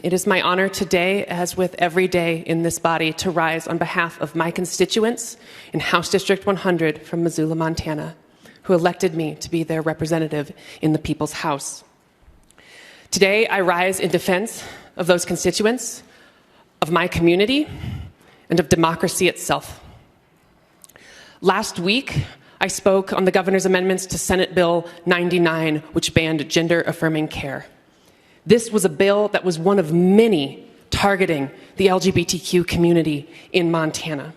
It is my honor today, as with every day in this body, to rise on behalf of my constituents in House District 100 from Missoula, Montana, who elected me to be their representative in the People's House. Today, I rise in defense of those constituents, of my community, and of democracy itself. Last week, I spoke on the governor's amendments to Senate Bill 99, which banned gender-affirming care. This was a bill that was one of many targeting the LGBTQ community in Montana.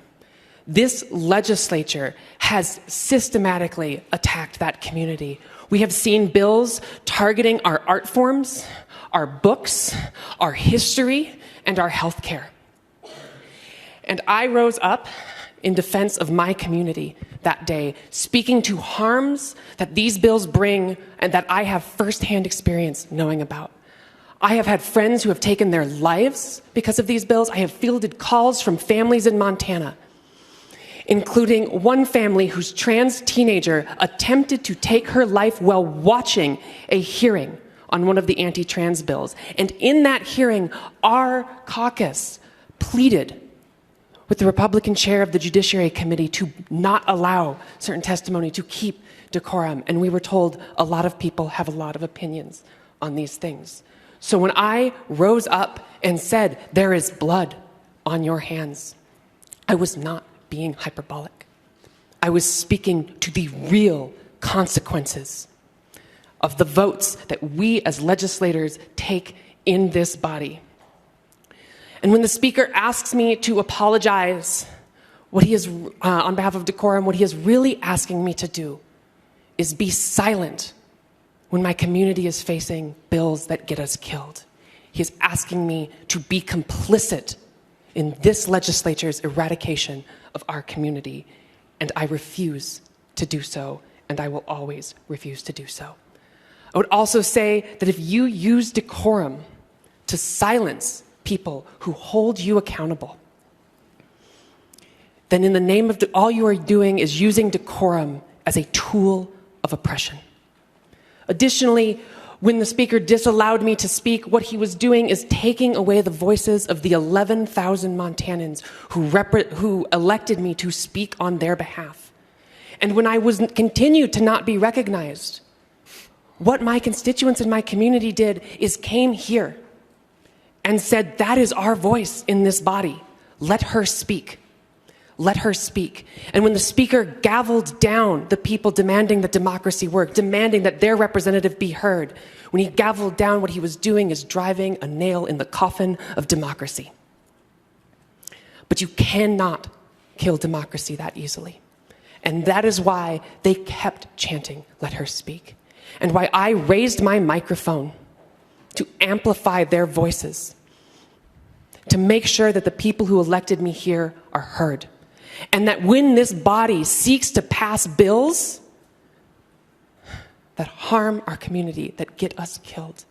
This legislature has systematically attacked that community. We have seen bills targeting our art forms, our books, our history, and our health care. And I rose up in defense of my community that day, speaking to harms that these bills bring and that I have firsthand experience knowing about. I have had friends who have taken their lives because of these bills. I have fielded calls from families in Montana, including one family whose trans teenager attempted to take her life while watching a hearing on one of the anti-trans bills. And in that hearing, our caucus pleaded with the Republican chair of the Judiciary Committee to not allow certain testimony, to keep decorum. And we were told a lot of people have a lot of opinions on these things. So when I rose up and said, "There is blood on your hands," I was not being hyperbolic. I was speaking to the real consequences of the votes that we as legislators take in this body. And when the speaker asks me to apologize, what he is, on behalf of decorum, what he is really asking me to do is be silent when my community is facing bills that get us killed. He is asking me to be complicit in this legislature's eradication of our community, and I refuse to do so, and I will always refuse to do so. I would also say that if you use decorum to silence people who hold you accountable, then in the name of all you are doing is using decorum as a tool of oppression. Additionally, when the speaker disallowed me to speak, what he was doing is taking away the voices of the 11,000 Montanans who elected me to speak on their behalf. And when I continued to not be recognized, what my constituents in my community did is came here and said, "That is our voice in this body. Let her speak. Let her speak." And when the speaker gavelled down the people demanding that democracy work, demanding that their representative be heard, when he gavelled down, what he was doing is driving a nail in the coffin of democracy. But you cannot kill democracy that easily. And that is why they kept chanting, "Let her speak." And why I raised my microphone to amplify their voices, to make sure that the people who elected me here are heard. And that when this body seeks to pass bills that harm our community, that get us killed,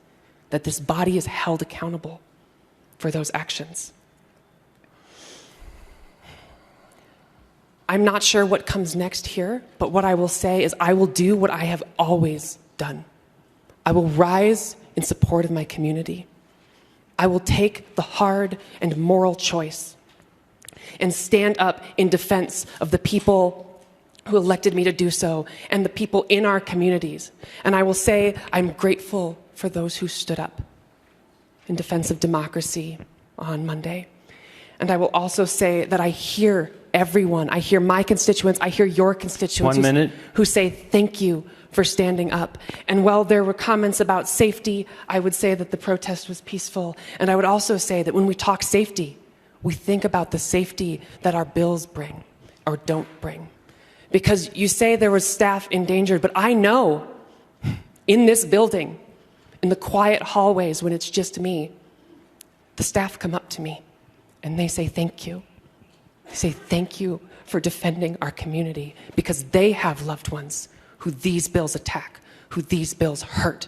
that this body is held accountable for those actions. I'm not sure what comes next here, but what I will say is I will do what I have always done. I will rise in support of my community. I will take the hard and moral choice and stand up in defense of the people who elected me to do so and the people in our communities. And I will say I'm grateful for those who stood up in defense of democracy on Monday. And I will also say that I hear everyone. I hear my constituents. I hear your constituents who say thank you for standing up. And while there were comments about safety, I would say that the protest was peaceful. And I would also say that when we talk safety, we think about the safety that our bills bring or don't bring. Because you say there was staff endangered, but I know in this building, in the quiet hallways when it's just me, the staff come up to me and they say thank you. They say thank you for defending our community because they have loved ones who these bills attack, who these bills hurt.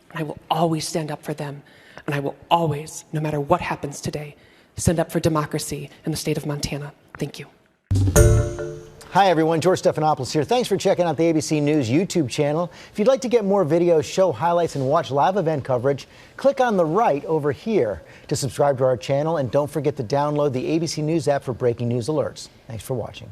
And I will always stand up for them. And I will always, no matter what happens today, stand up for democracy in the state of Montana. Thank you. Hi everyone, George Stephanopoulos here. Thanks for checking out the ABC News YouTube channel. If you'd like to get more videos, show highlights, and watch live event coverage, click on the right over here to subscribe to our channel, and don't forget to download the ABC News app for breaking news alerts. Thanks for watching.